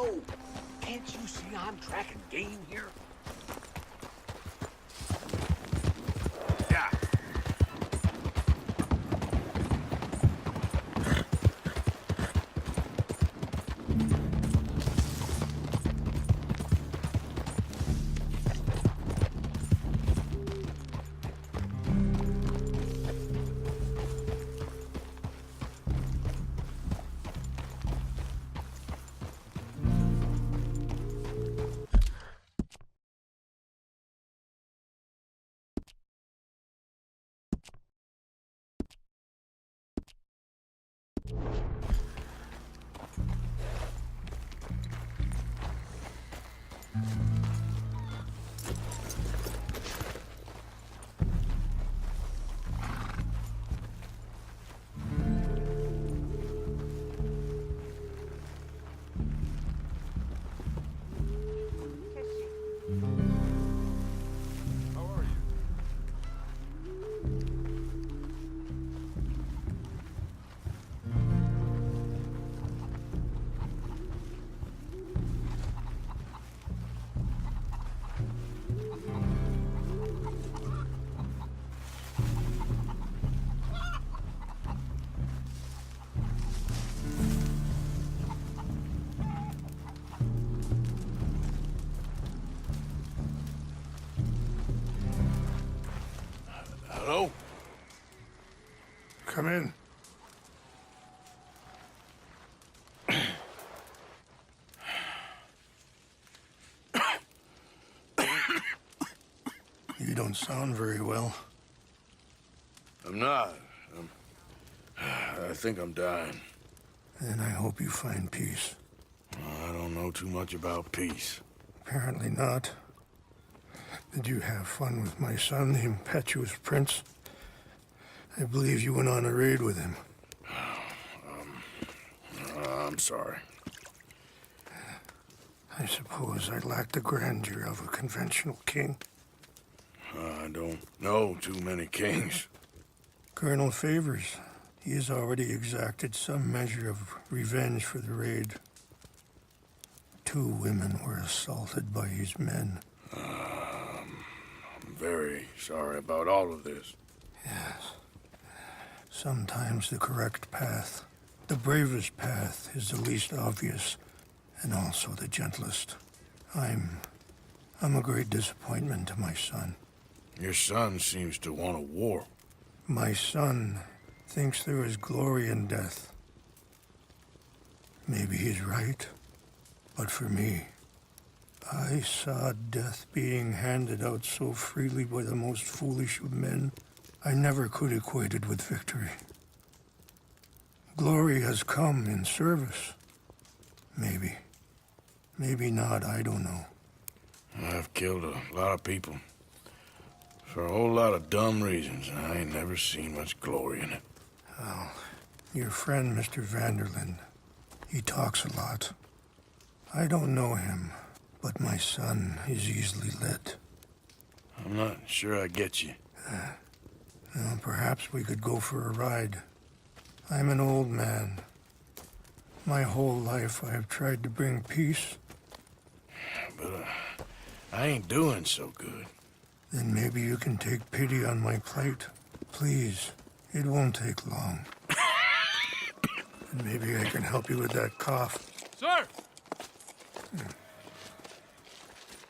go. Can't you see I'm tracking game here? Yeah. Hello? Come in. You don't sound very well. I'm not. I think I'm dying. And I hope you find peace. I don't know too much about peace. Apparently not. Did you have fun with my son, the impetuous prince? I believe you went on a raid with him. I'm sorry. I suppose I lack the grandeur of a conventional king. I don't know too many kings. Colonel Favors, he has already exacted some measure of revenge for the raid. 2 women were assaulted by his men. I'm very sorry about all of this. Yes. Sometimes the correct path, the bravest path, is the least obvious, and also the gentlest. I'm a great disappointment to my son. Your son seems to want a war. My son thinks there is glory in death. Maybe he's right, but for me, I saw death being handed out so freely by the most foolish of men. I never could equate it with victory. Glory has come in service. Maybe. Maybe not, I don't know. I've killed a lot of people. For a whole lot of dumb reasons, and I ain't never seen much glory in it. Well, your friend, Mr. Van der Linde, he talks a lot. I don't know him, but my son is easily led. I'm not sure I get you. Well, perhaps we could go for a ride. I'm an old man. My whole life I have tried to bring peace. But I ain't doing so good. Then maybe you can take pity on my plight. Please, it won't take long. And maybe I can help you with that cough. Sir!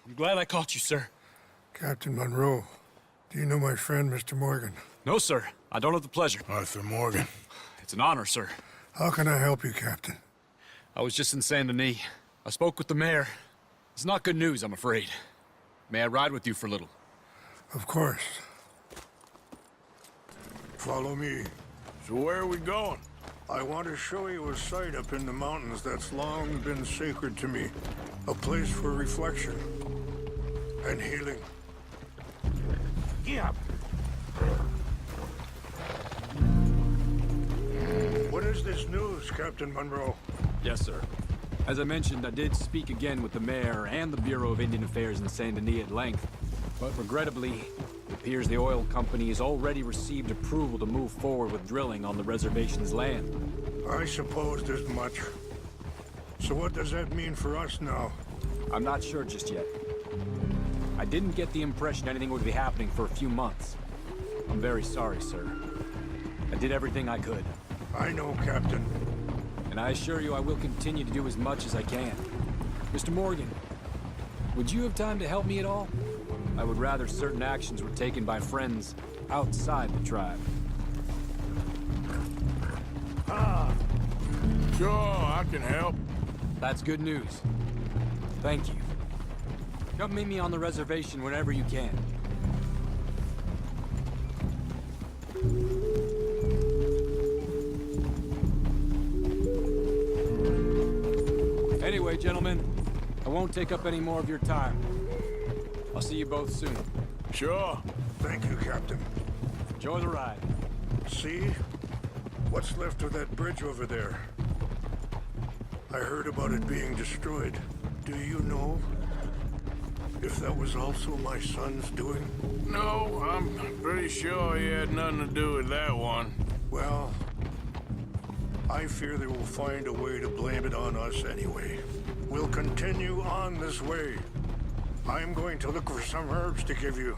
I'm glad I caught you, sir. Captain Monroe, do you know my friend, Mr. Morgan? No, sir. I don't have the pleasure. Arthur Morgan. It's an honor, sir. How can I help you, Captain? I was just in Saint Denis. I spoke with the mayor. It's not good news, I'm afraid. May I ride with you for a little? Of course. Follow me. So where are we going? I want to show you a site up in the mountains that's long been sacred to me. A place for reflection and healing. Yeah. What is this news, Captain Monroe? Yes, sir. As I mentioned, I did speak again with the mayor and the Bureau of Indian Affairs in Saint Denis at length. But regrettably, it appears the oil company has already received approval to move forward with drilling on the reservation's land. I supposed as much. So what does that mean for us now? I'm not sure just yet. I didn't get the impression anything would be happening for a few months. I'm very sorry, sir. I did everything I could. I know, Captain. And I assure you I will continue to do as much as I can. Mr. Morgan, would you have time to help me at all? I would rather certain actions were taken by friends outside the tribe. Sure, I can help. That's good news. Thank you. Come meet me on the reservation whenever you can. Anyway, gentlemen, I won't take up any more of your time. I'll see you both soon. Sure. Thank you, Captain. Enjoy the ride. See? What's left of that bridge over there? I heard about it being destroyed. Do you know if that was also my son's doing? No, I'm pretty sure he had nothing to do with that one. Well, I fear they will find a way to blame it on us anyway. We'll continue on this way. I'm going to look for some herbs to give you.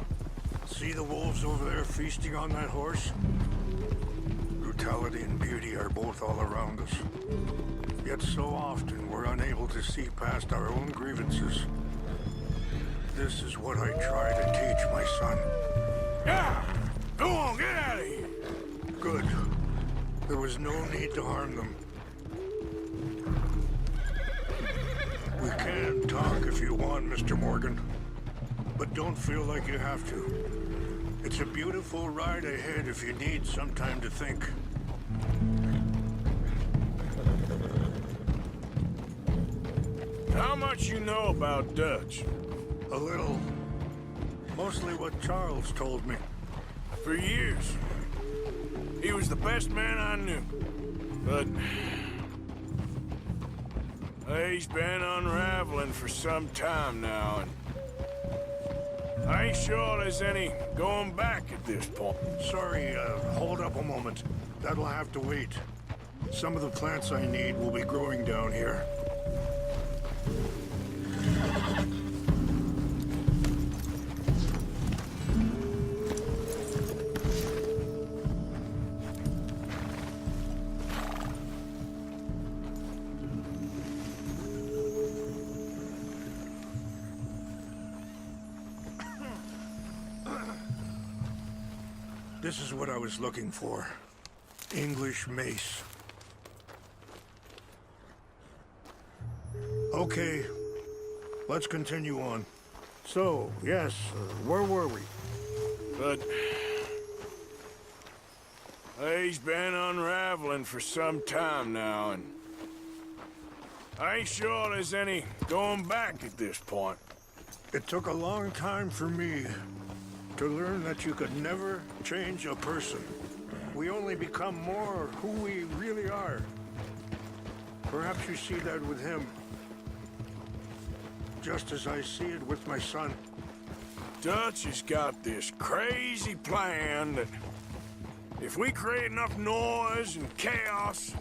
See the wolves over there feasting on that horse? Brutality and beauty are both all around us. Yet so often we're unable to see past our own grievances. This is what I try to teach my son. Yeah! Go on, get out of here! Good. There was no need to harm them. We can talk if you want, Mr. Morgan. But don't feel like you have to. It's a beautiful ride ahead if you need some time to think. How much you know about Dutch? A little. Mostly what Charles told me. For years. He was the best man I knew. But he's been unraveling for some time now, and I ain't sure there's any going back at this point. Sorry, hold up a moment. That'll have to wait. Some of the plants I need will be growing down here. This is what I was looking for. English mace. Okay, let's continue on. So, yes, where were we? But he's been unraveling for some time now, and I ain't sure there's any going back at this point. It took a long time for me to learn that you could never change a person. We only become more who we really are. Perhaps you see that with him, just as I see it with my son. Dutch has got this crazy plan that if we create enough noise and chaos,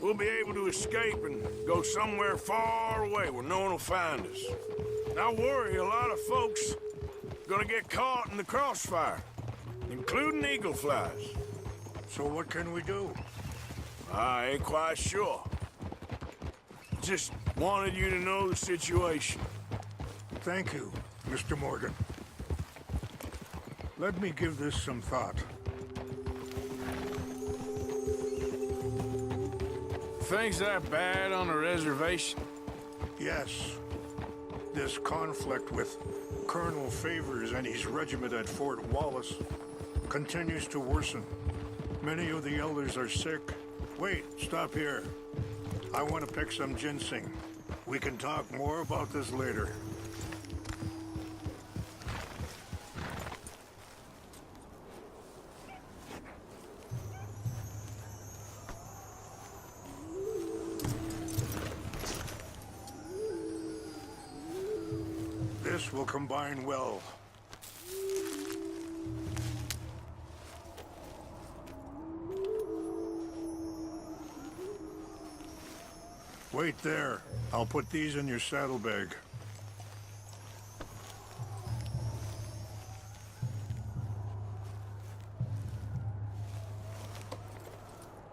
we'll be able to escape and go somewhere far away where no one will find us. I worry a lot of folks gonna get caught in the crossfire, including eagle flies. So what can we do? I ain't quite sure. Just wanted you to know the situation. Thank you, Mr. Morgan. Let me give this some thought. Things that bad on the reservation? Yes. This conflict with Colonel Favors and his regiment at Fort Wallace continues to worsen. Many of the elders are sick. Wait, stop here. I want to pick some ginseng. We can talk more about this later. This will combine well. Wait there. I'll put these in your saddlebag.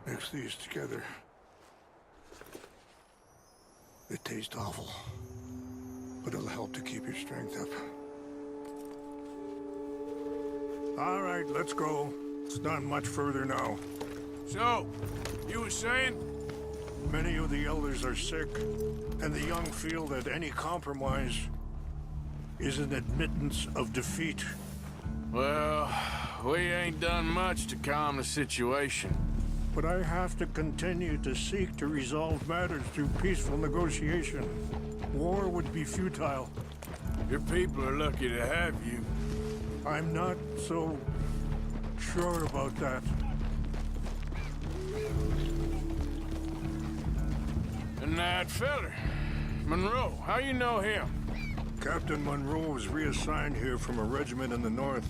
Mix these together. They taste awful, but it'll help to keep your strength up. All right, let's go. It's not much further now. So, you were saying? Many of the elders are sick, and the young feel that any compromise is an admittance of defeat. Well, we ain't done much to calm the situation. But I have to continue to seek to resolve matters through peaceful negotiation. War would be futile. Your people are lucky to have you. I'm not so sure about that. And that feller, Monroe, how you know him? Captain Monroe was reassigned here from a regiment in the north.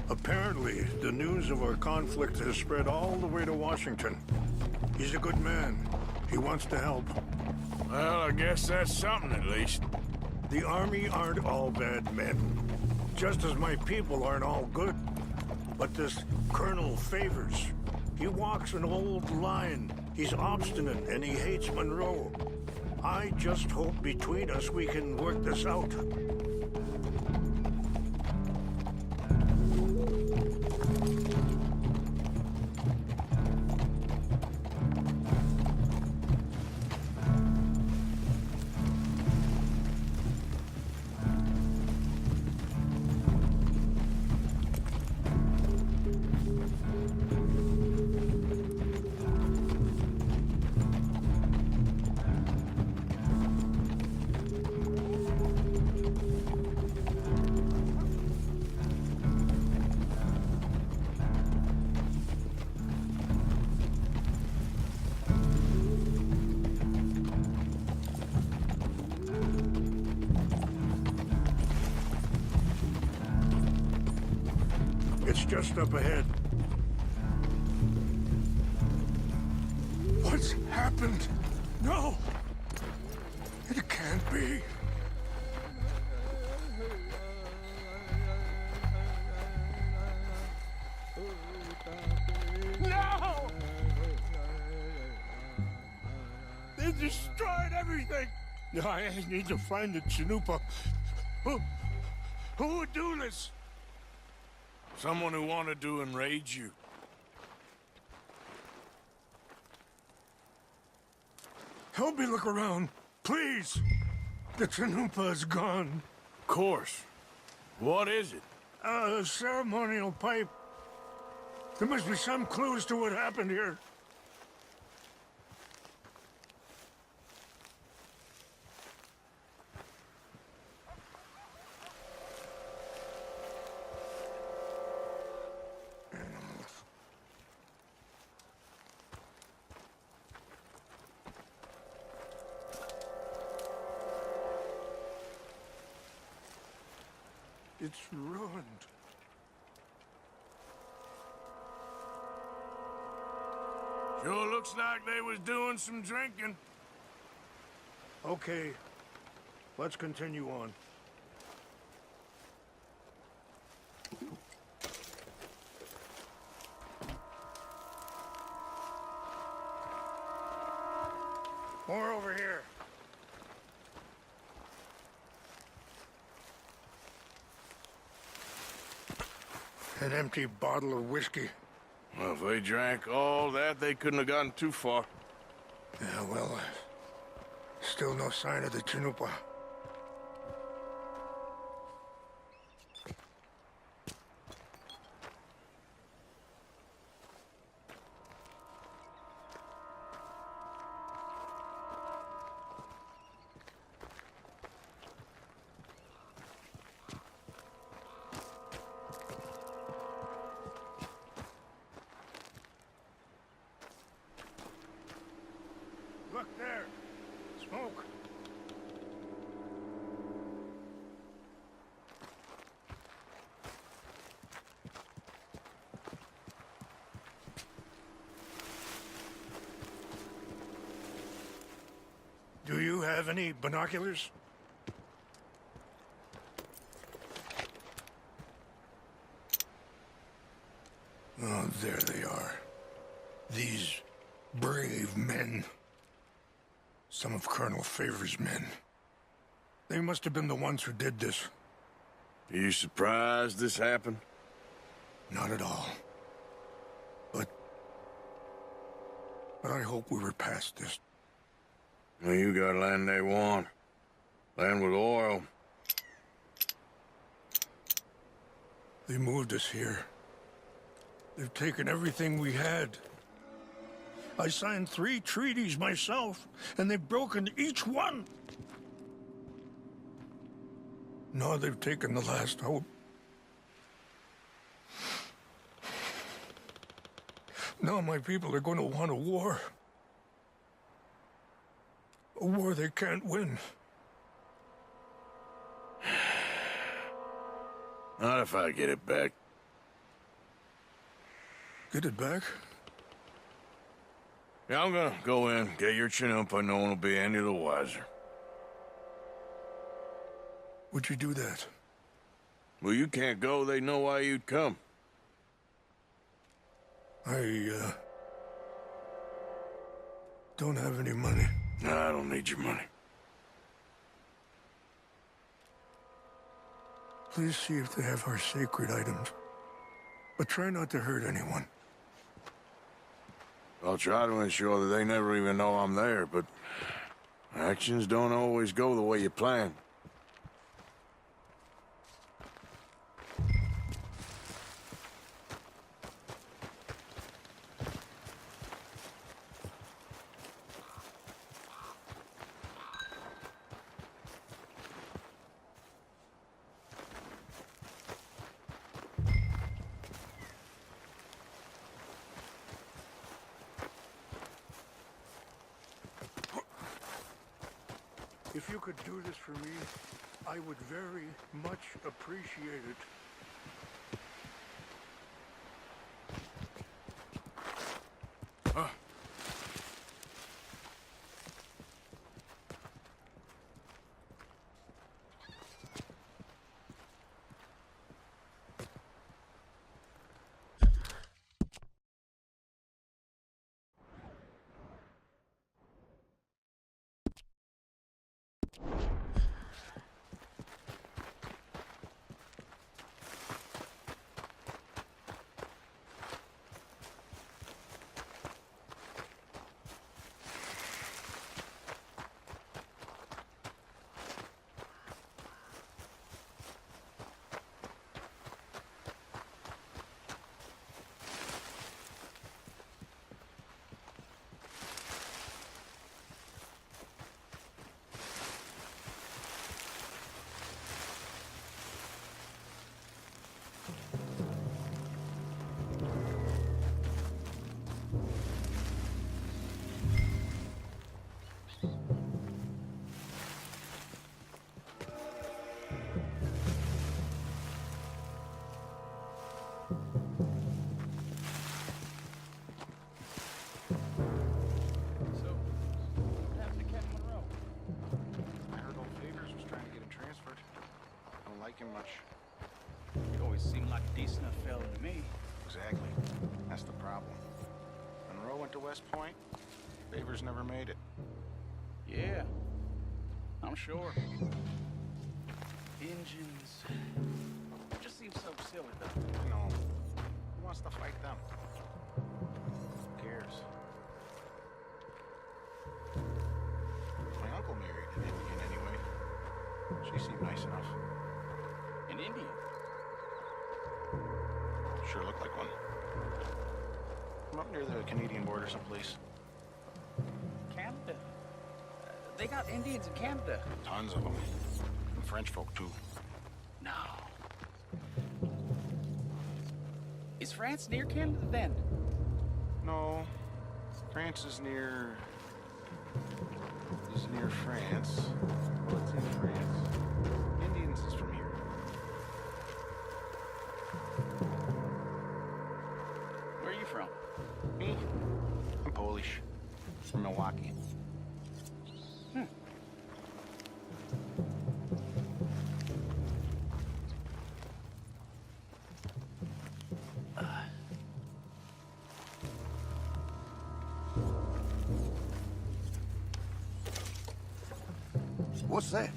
Apparently, the news of our conflict has spread all the way to Washington. He's a good man. He wants to help. Well, I guess that's something at least. The Army aren't all bad men. Just as my people aren't all good. But this Colonel Favors, he walks an old line. He's obstinate and he hates Monroe. I just hope between us we can work this out. It's just up ahead. What's happened? No! It can't be. No! They destroyed everything! No, I need to find the Chanupa. Who would do this? Someone who wanted to enrage you. Help me look around, please. The Chanupa is gone. Of course. What is it? A ceremonial pipe. There must be some clues to what happened here. It's ruined. Sure looks like they was doing some drinking. Okay, let's continue on. More over here. An empty bottle of whiskey. Well, if they drank all that, they couldn't have gotten too far. Yeah, well, still no sign of the Chanupa. Look there. Smoke. you have any binoculars? Oh, there they are. These brave men. Some of Colonel Favor's men. They must have been the ones who did this. Are you surprised this happened? Not at all. But I hope we were past this. Well, you got land they want. Land with oil. They moved us here. They've taken everything we had. I signed 3 treaties myself, and they've broken each one. Now they've taken the last hope. Now my people are going to want a war. A war they can't win. Not if I get it back. Get it back? Yeah, I'm gonna go in, get your Chinook, and no one will be any the wiser. Would you do that? Well, you can't go, they know why you'd come. I don't have any money. No, I don't need your money. Please see if they have our sacred items. But try not to hurt anyone. I'll try to ensure that they never even know I'm there, but actions don't always go the way you plan. If you could do this for me, I would very much appreciate it. Much. You always seem like a decent enough fella to me. Exactly. That's the problem. Monroe went to West Point. Favors never made it. Yeah, I'm sure. Engines. It just seems so silly, though. I know. Who wants to fight them? Who cares? My uncle married an Indian anyway. She seemed nice enough. An Indian? Sure looked like one. I'm up near the Canadian border someplace. Canada? They got Indians in Canada. Tons of them. And French folk, too. No. Is France near Canada, then? No. France is near... is near France. Well, it's in France. Indians is from here. Where are you from? Me? I'm Polish. From Milwaukee. What's that?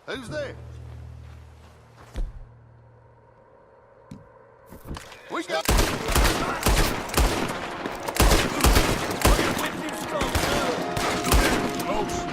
Who's there? We got... Close.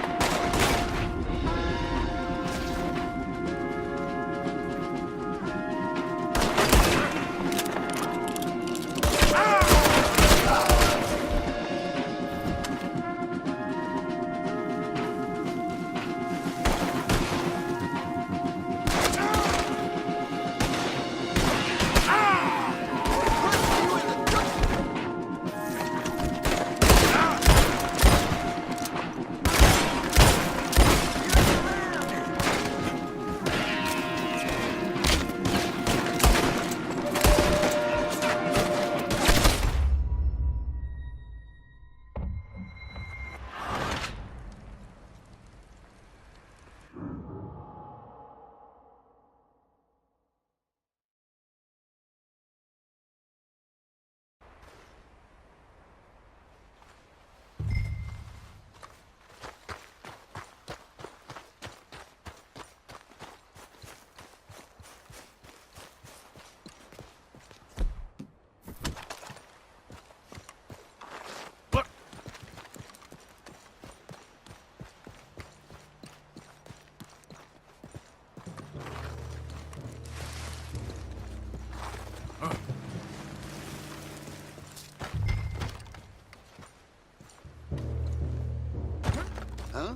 Huh?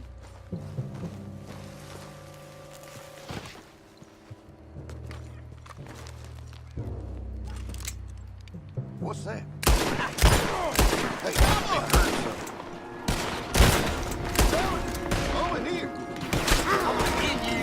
What's that? Hey, I heard something. Oh, in here. I'm gonna get you.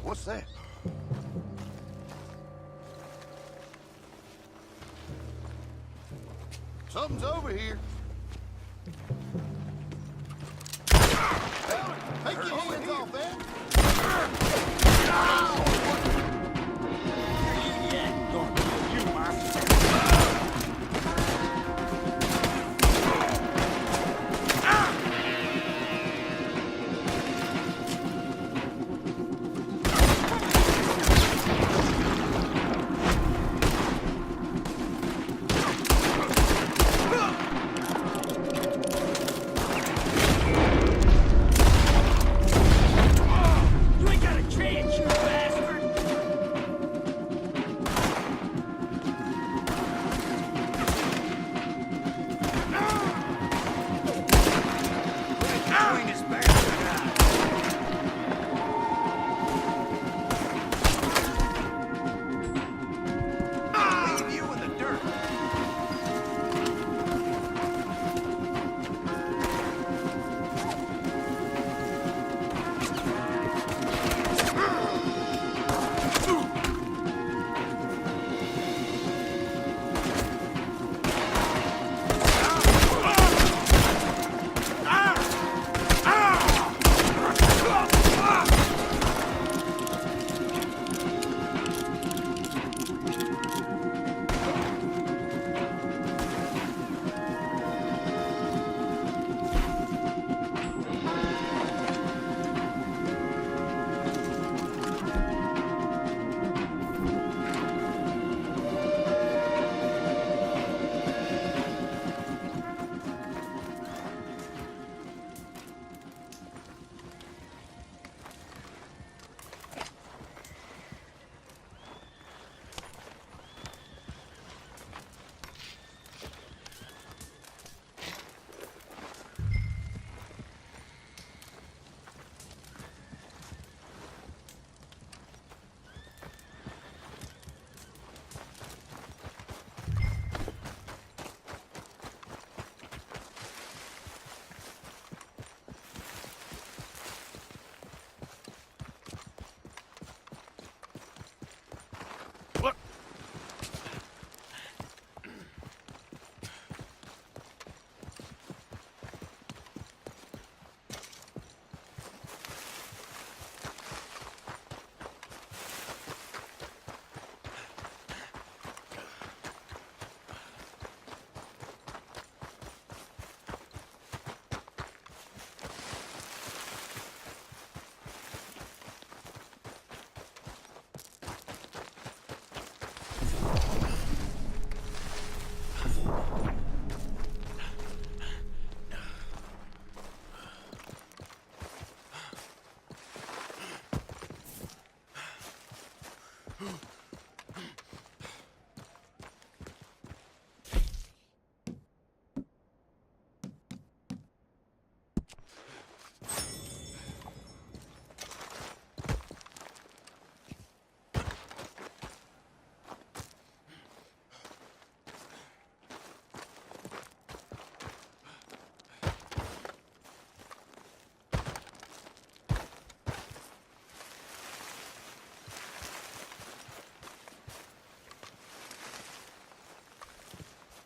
What's that? Something's over here. Take your hands off that.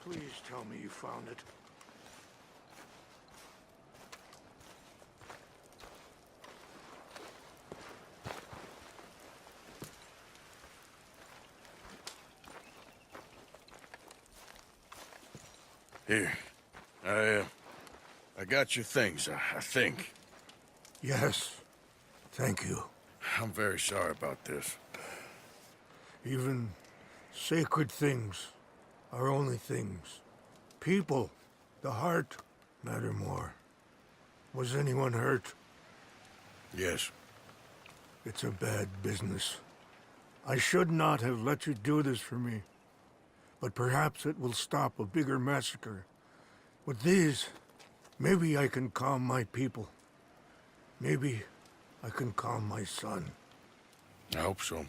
Please tell me you found it. Here. I got your things, I think. Yes. Thank you. I'm very sorry about this. Even sacred things are only things. People, the heart, matter more. Was anyone hurt? Yes. It's a bad business. I should not have let you do this for me. But perhaps it will stop a bigger massacre. With these, maybe I can calm my people. Maybe I can calm my son. I hope so.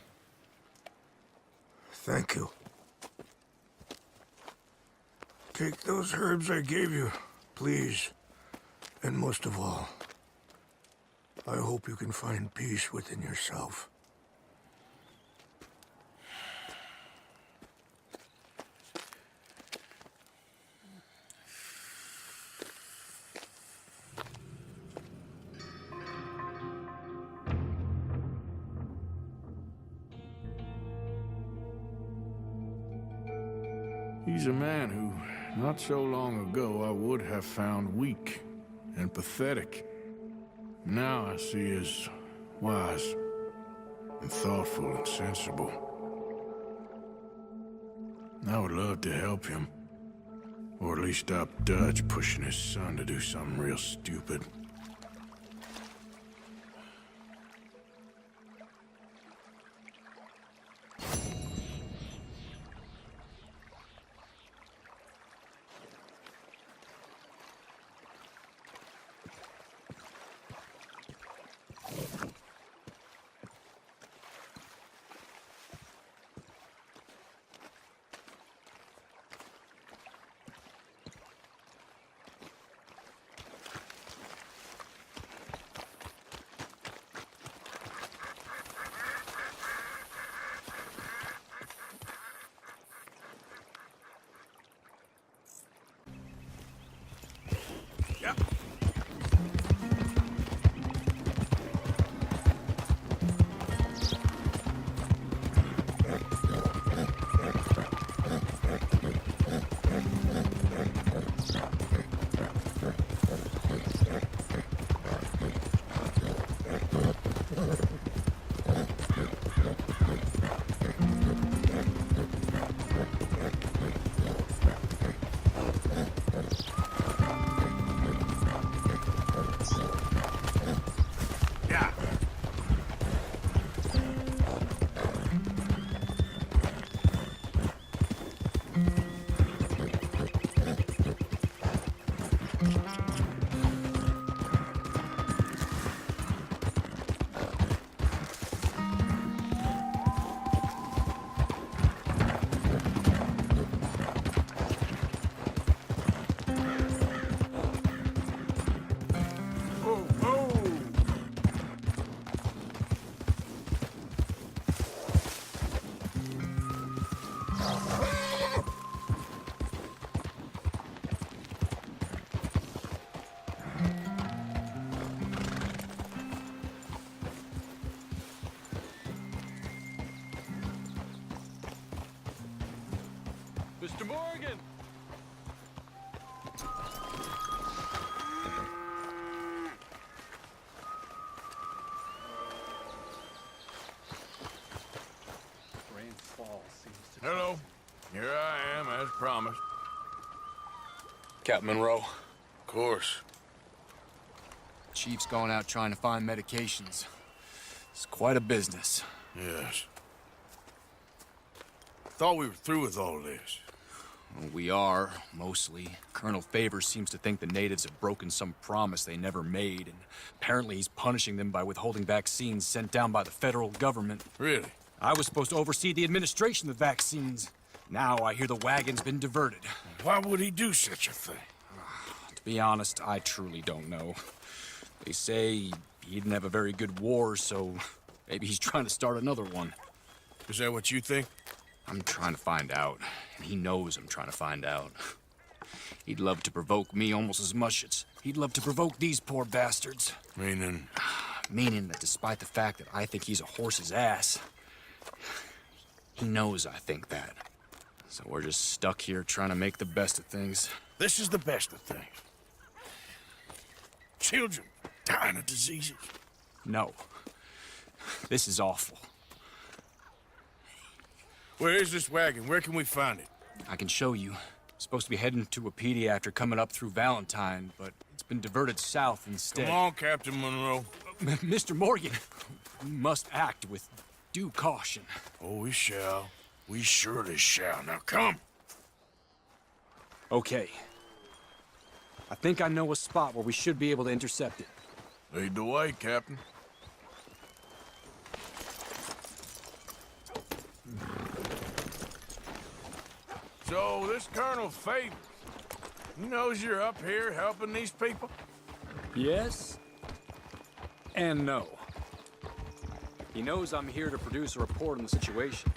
Thank you. Take those herbs I gave you, please. And most of all, I hope you can find peace within yourself. He's a man who, not so long ago, I would have found weak and pathetic. Now I see as wise and thoughtful and sensible. I would love to help him, or at least stop Dutch pushing his son to do something real stupid. Mr. Morgan! Rainfall seems Hello. Here I am, as promised. Captain Monroe. Of course. Chief's gone out trying to find medications. It's quite a business. Yes. Thought we were through with all this. Well, we are, mostly. Colonel Favors seems to think the natives have broken some promise they never made, and apparently he's punishing them by withholding vaccines sent down by the federal government. Really? I was supposed to oversee the administration of the vaccines. Now I hear the wagon's been diverted. Why would he do such a thing? To be honest, I truly don't know. They say he didn't have a very good war, so maybe he's trying to start another one. Is that what you think? I'm trying to find out, and he knows I'm trying to find out. He'd love to provoke me almost as much as he'd love to provoke these poor bastards. Meaning? Meaning that despite the fact that I think he's a horse's ass, he knows I think that. So we're just stuck here trying to make the best of things. This is the best of things. Children dying of diseases. No. This is awful. Where is this wagon? Where can we find it? I can show you. Supposed to be heading to Wapiti after coming up through Valentine, but it's been diverted south instead. Come on, Captain Monroe. Mr. Morgan, we must act with due caution. Oh, we shall. We surely shall. Now come. Okay. I think I know a spot where we should be able to intercept it. Lead the way, Captain. So, this Colonel Favors, he knows you're up here helping these people? Yes and no. He knows I'm here to produce a report on the situation.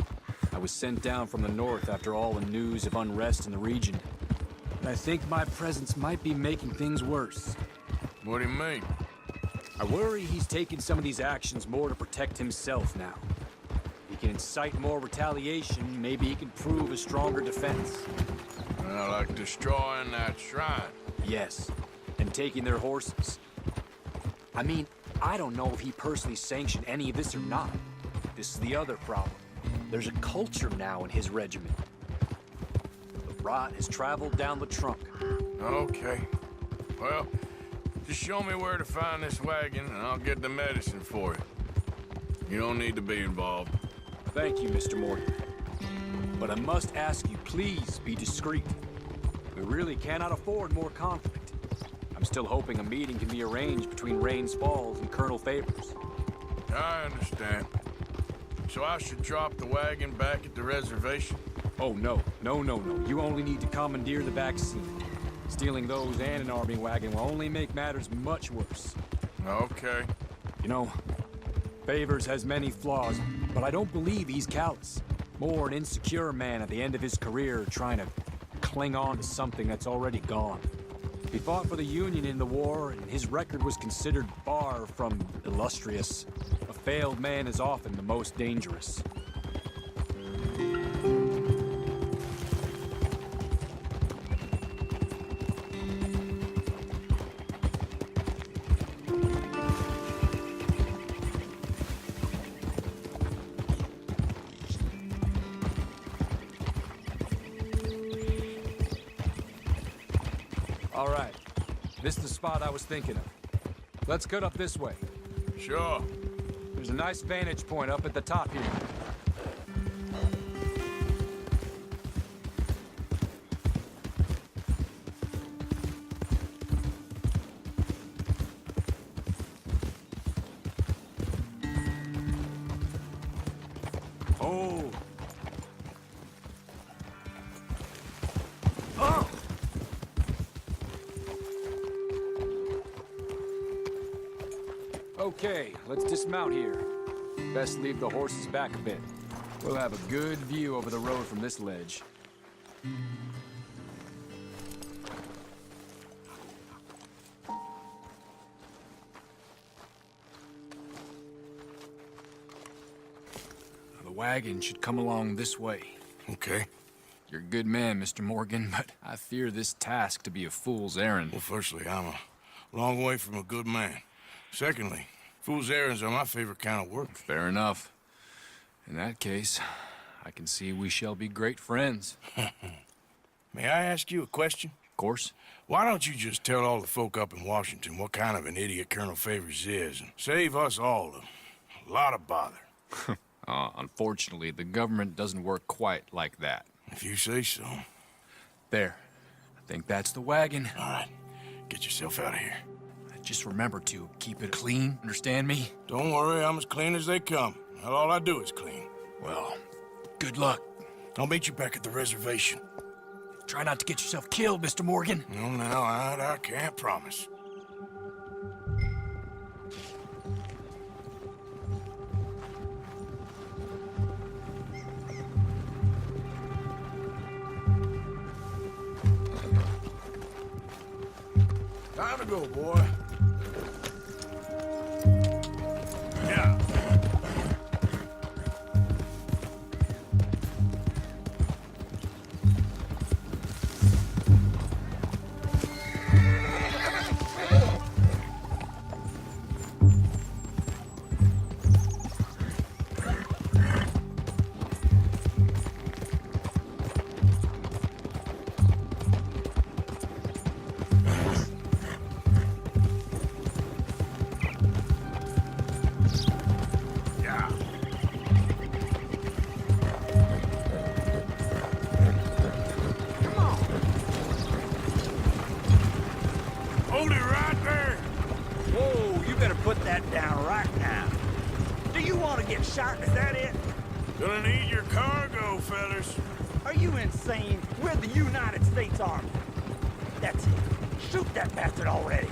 I was sent down from the north after all the news of unrest in the region. And I think my presence might be making things worse. What do you mean? I worry he's taking some of these actions more to protect himself now. He can incite more retaliation, maybe he can prove a stronger defense. Like destroying that shrine. Yes, and taking their horses. I mean, I don't know if he personally sanctioned any of this or not. This is the other problem. There's a culture now in his regiment. The rot has traveled down the trunk. Okay. Well, just show me where to find this wagon, and I'll get the medicine for you. You don't need to be involved. Thank you, Mr. Morgan. But I must ask you, please be discreet. We really cannot afford more conflict. I'm still hoping a meeting can be arranged between Rains Falls and Colonel Favors. I understand. So I should drop the wagon back at the reservation? Oh, no. No. You only need to commandeer the vaccine. Stealing those and an army wagon will only make matters much worse. Okay. You know, Favors has many flaws, but I don't believe he's callous. More an insecure man at the end of his career trying to cling on to something that's already gone. He fought for the Union in the war, and his record was considered far from illustrious. A failed man is often the most dangerous. All right. This is the spot I was thinking of. Let's cut up this way. Sure. There's a nice vantage point up at the top here. Oh! Oh! Okay, let's dismount here. Best leave the horses back a bit. We'll have a good view over the road from this ledge. The wagon should come along this way. Okay. You're a good man, Mr. Morgan, but I fear this task to be a fool's errand. Well, firstly, I'm a long way from a good man. Secondly, fool's errands are my favorite kind of work. Fair enough. In that case, I can see we shall be great friends. May I ask you a question? Of course. Why don't you just tell all the folk up in Washington what kind of an idiot Colonel Favors is and save us all a lot of bother? Unfortunately, the government doesn't work quite like that. If you say so. There. I think that's the wagon. All right, get yourself out of here. Just remember to keep it clean, understand me? Don't worry, I'm as clean as they come. Not all I do is clean. Well, good luck. I'll meet you back at the reservation. Try not to get yourself killed, Mr. Morgan. No, now, I can't promise. Time to go, boy. Yeah. Hold it right there. Whoa, you better put that down right now. Do you want to get shot? Is that it? Gonna need your cargo, fellas. Are you insane? We're the United States Army. That's it. Shoot that bastard already.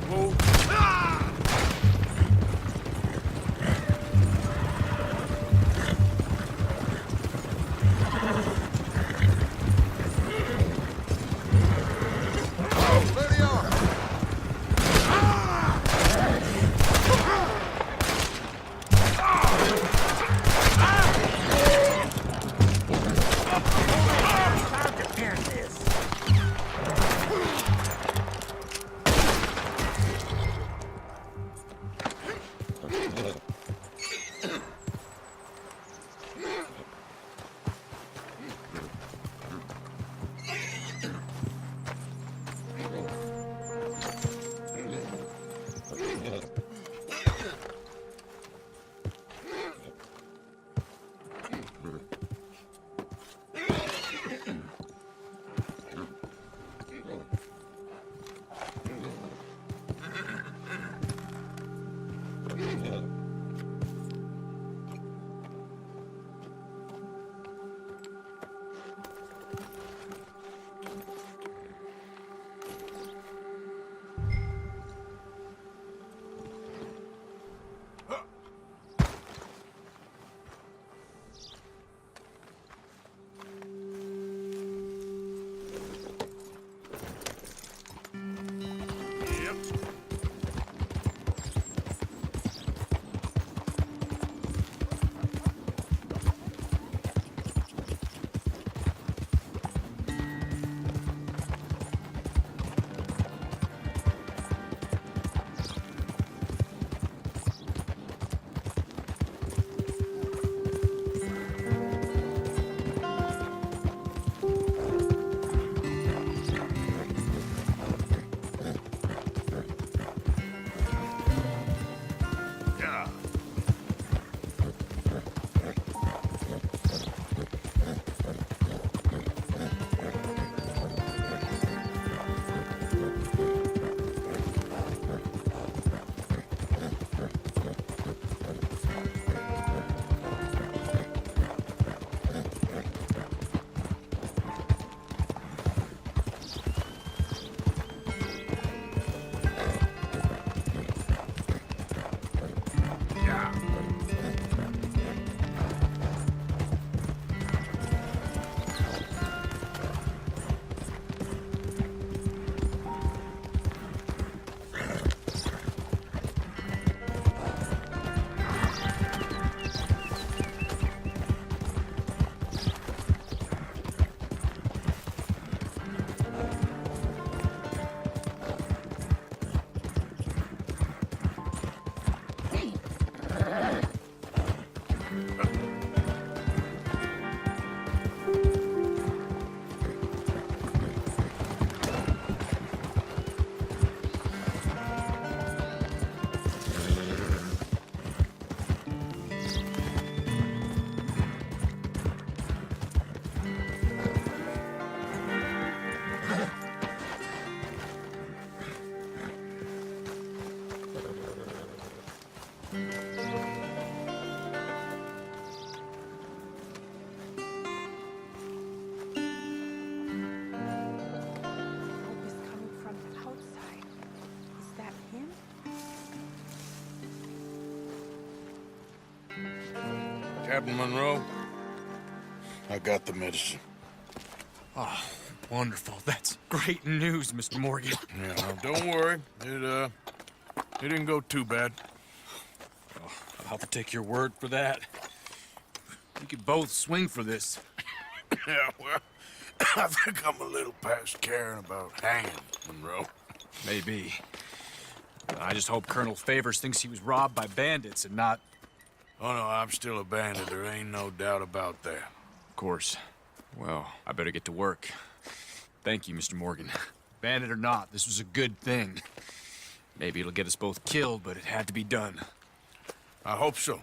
Whoa. There they are. Time to finish this. Captain Monroe, I got the medicine. Oh, wonderful. That's great news, Mr. Morgan. Yeah, now, don't worry. It didn't go too bad. I'll have to take your word for that. We could both swing for this. Yeah, well, I think I'm a little past caring about hanging, Monroe. Maybe. I just hope Colonel Favors thinks he was robbed by bandits and not... Oh, no, I'm still a bandit. There ain't no doubt about that. Of course. Well, I better get to work. Thank you, Mr. Morgan. Bandit or not, this was a good thing. Maybe it'll get us both killed, but it had to be done. I hope so.